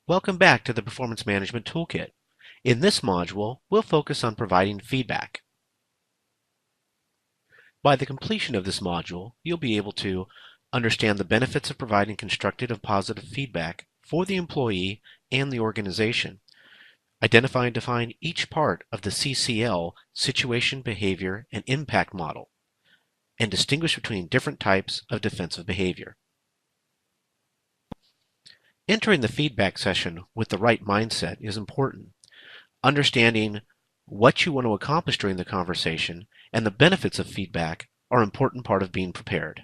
Welcome back to the Performance Management Toolkit. In this module, we'll focus on providing feedback. By the completion of this module, you'll be able to understand the benefits of providing constructive and positive feedback for the employee and the organization, identify and define each part of the CCL, Situation, Behavior, and Impact model, and distinguish between different types of defensive behavior. Entering the feedback session with the right mindset is important. Understanding what you want to accomplish during the conversation and the benefits of feedback are an important part of being prepared.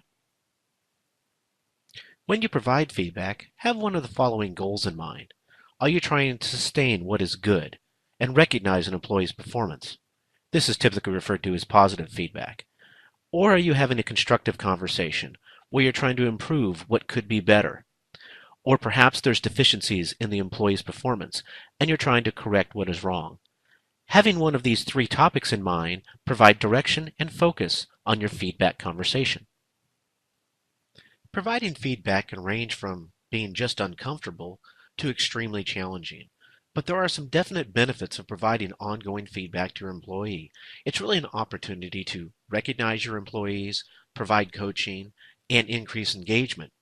When you provide feedback, have one of the following goals in mind. Are you trying to sustain what is good and recognize an employee's performance? This is typically referred to as positive feedback. Or are you having a constructive conversation where you're trying to improve what could be better? Or perhaps there's deficiencies in the employee's performance and you're trying to correct what is wrong. Having one of these three topics in mind provide direction and focus on your feedback conversation. Providing feedback can range from being just uncomfortable to extremely challenging, but there are some definite benefits of providing ongoing feedback to your employee. It's really an opportunity to recognize your employees, provide coaching, and increase engagement.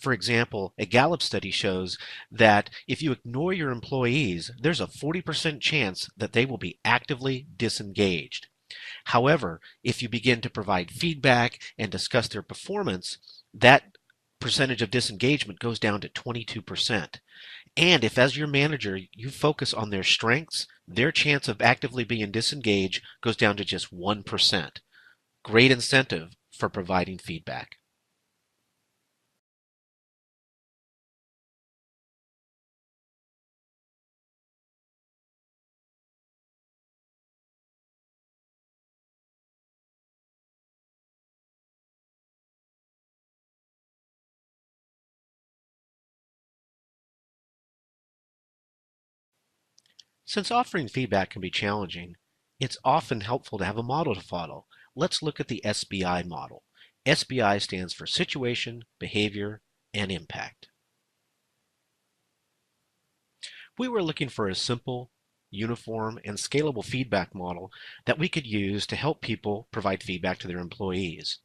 For example, a Gallup study shows that if you ignore your employees, there's a 40% chance that they will be actively disengaged. However, if you begin to provide feedback and discuss their performance, that percentage of disengagement goes down to 22%. And if, as your manager, you focus on their strengths, their chance of actively being disengaged goes down to just 1%. Great incentive for providing feedback. Since offering feedback can be challenging, it's often helpful to have a model to follow. Let's look at the SBI model. SBI stands for Situation, Behavior, and Impact. We were looking for a simple, uniform, and scalable feedback model that we could use to help people provide feedback to their employees.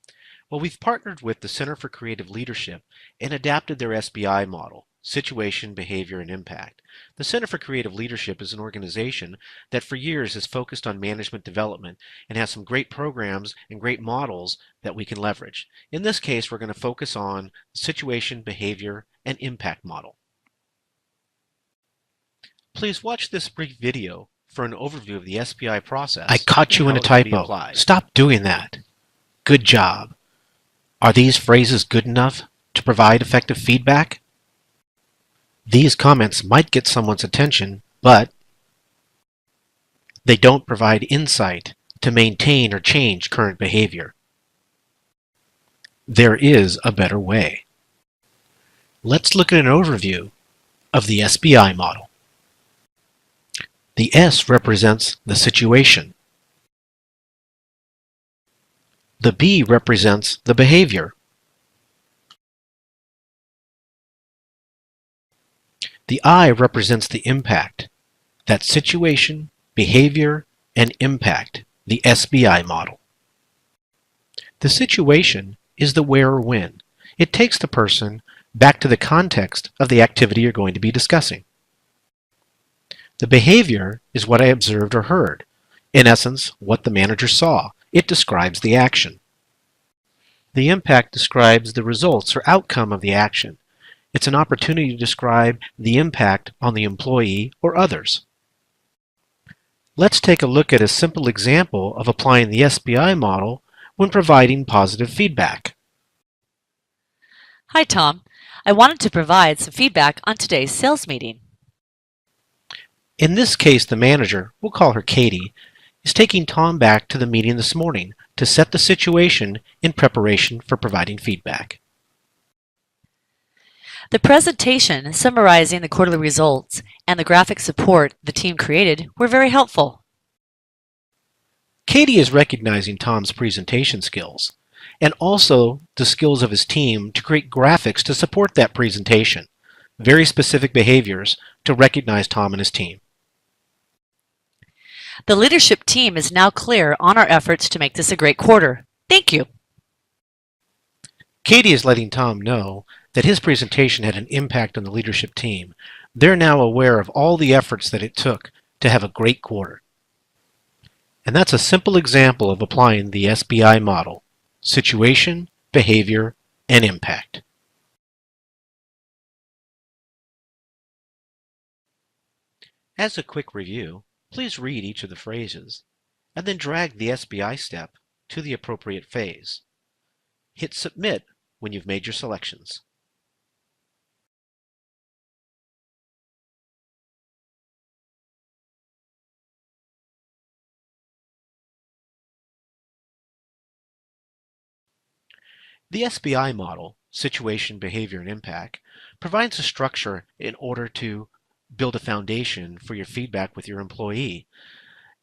Well, we've partnered with the Center for Creative Leadership and adapted their SBI model. Situation, Behavior, and Impact. The Center for Creative Leadership is an organization that for years has focused on management development and has some great programs and great models that we can leverage. In this case, we're going to focus on Situation, Behavior, and Impact model. Please watch this brief video for an overview of the SBI process. I caught you in a typo. Stop doing that. Good job. Are these phrases good enough to provide effective feedback? These comments might get someone's attention, but they don't provide insight to maintain or change current behavior. There is a better way. Let's look at an overview of the SBI model. The S represents the situation. The B represents the behavior. The I represents the impact. That's situation, behavior, and impact, the SBI model. The situation is the where or when. It takes the person back to the context of the activity you're going to be discussing. The behavior is what I observed or heard. In essence, what the manager saw. It describes the action. The impact describes the results or outcome of the action. It's an opportunity to describe the impact on the employee or others. Let's take a look at a simple example of applying the SBI model when providing positive feedback. Hi, Tom. I wanted to provide some feedback on today's sales meeting. In this case, the manager, we'll call her Katie, is taking Tom back to the meeting this morning to set the situation in preparation for providing feedback. The presentation summarizing the quarterly results and the graphic support the team created were very helpful. Katie is recognizing Tom's presentation skills and also the skills of his team to create graphics to support that presentation. very specific behaviors to recognize Tom and his team. The leadership team is now clear on our efforts to make this a great quarter. Thank you. Katie is letting Tom know that his presentation had an impact on the leadership team. They're now aware of all the efforts that it took to have a great quarter. And that's a simple example of applying the SBI model: situation, behavior, and impact. As a quick review, please read each of the phrases, and then drag the SBI step to the appropriate phase. Hit Submit when you've made your selections. The SBI model, situation, behavior, and impact, provides a structure in order to build a foundation for your feedback with your employee.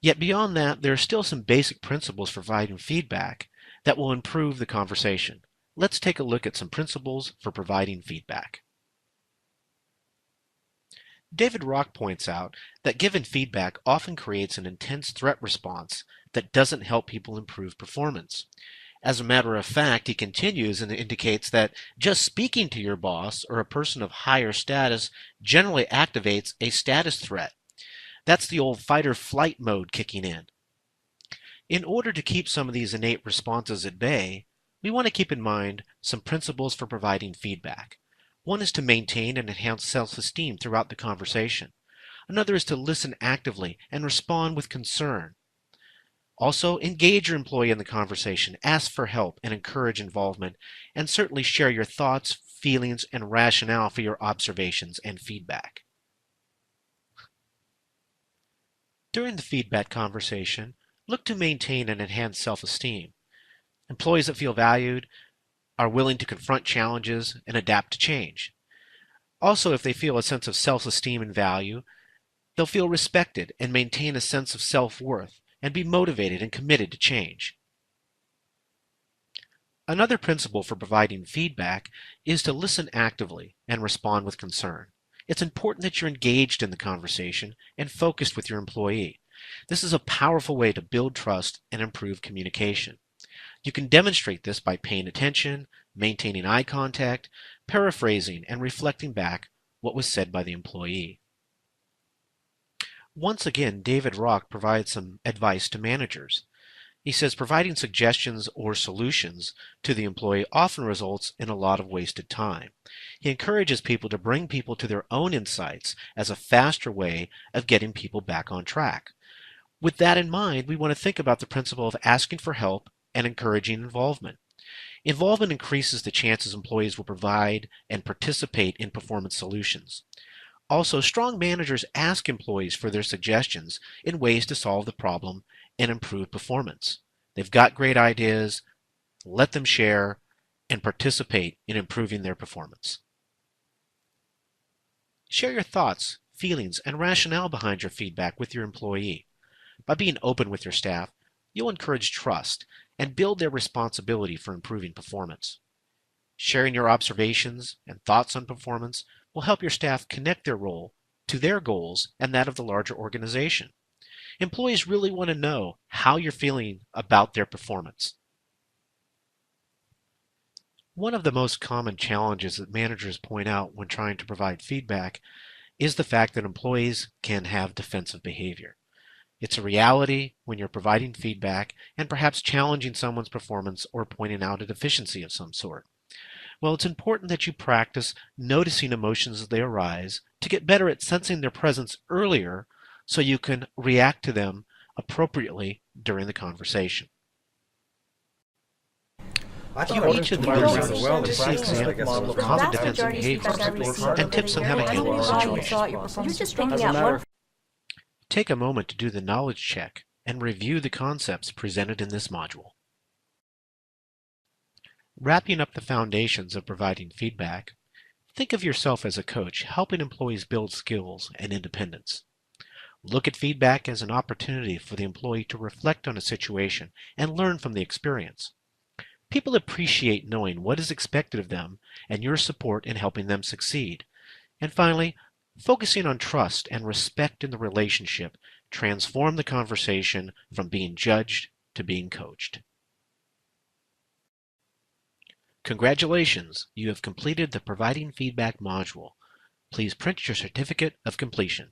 Yet beyond that, there are still some basic principles for providing feedback that will improve the conversation. Let's take a look at some principles for providing feedback. David Rock points out that given feedback often creates an intense threat response that doesn't help people improve performance. As a matter of fact, he continues and indicates that just speaking to your boss or a person of higher status generally activates a status threat. That's the old fight or flight mode kicking in. In order to keep some of these innate responses at bay, we want to keep in mind some principles for providing feedback. One is to maintain and enhance self-esteem throughout the conversation. Another is to listen actively and respond with concern. Also, engage your employee in the conversation, ask for help and encourage involvement, and certainly share your thoughts, feelings, and rationale for your observations and feedback. During the feedback conversation, look to maintain and enhance self-esteem. Employees that feel valued are willing to confront challenges and adapt to change. Also, if they feel a sense of self-esteem and value, they'll feel respected and maintain a sense of self-worth and be motivated and committed to change. Another principle for providing feedback is to listen actively and respond with concern. It's important that you're engaged in the conversation and focused with your employee. This is a powerful way to build trust and improve communication. You can demonstrate this by paying attention, maintaining eye contact, paraphrasing, and reflecting back what was said by the employee. Once again, David Rock provides some advice to managers. He says providing suggestions or solutions to the employee often results in a lot of wasted time. He encourages people to bring people to their own insights as a faster way of getting people back on track. With that in mind, we want to think about the principle of asking for help and encouraging involvement. Involvement increases the chances employees will provide and participate in performance solutions. Also, strong managers ask employees for their suggestions in ways to solve the problem and improve performance. They've got great ideas, let them share, and participate in improving their performance. Share your thoughts, feelings, and rationale behind your feedback with your employee. By being open with your staff, you'll encourage trust and build their responsibility for improving performance. Sharing your observations and thoughts on performance will help your staff connect their role to their goals and that of the larger organization. Employees really want to know how you're feeling about their performance. One of the most common challenges that managers point out when trying to provide feedback is the fact that employees can have defensive behavior. It's a reality when you're providing feedback and perhaps challenging someone's performance or pointing out a deficiency of some sort. Well, it's important that you practice noticing emotions as they arise to get better at sensing their presence earlier so you can react to them appropriately during the conversation. View each of the videos to see examples of common defensive behaviors and tips on how to handle the situation. Take a moment to do the knowledge check and review the concepts presented in this module. Wrapping up the foundations of providing feedback, think of yourself as a coach helping employees build skills and independence. Look at feedback as an opportunity for the employee to reflect on a situation and learn from the experience. People appreciate knowing what is expected of them and your support in helping them succeed. And finally, focusing on trust and respect in the relationship transform the conversation from being judged to being coached. Congratulations, you have completed the Providing Feedback module. Please print your certificate of completion.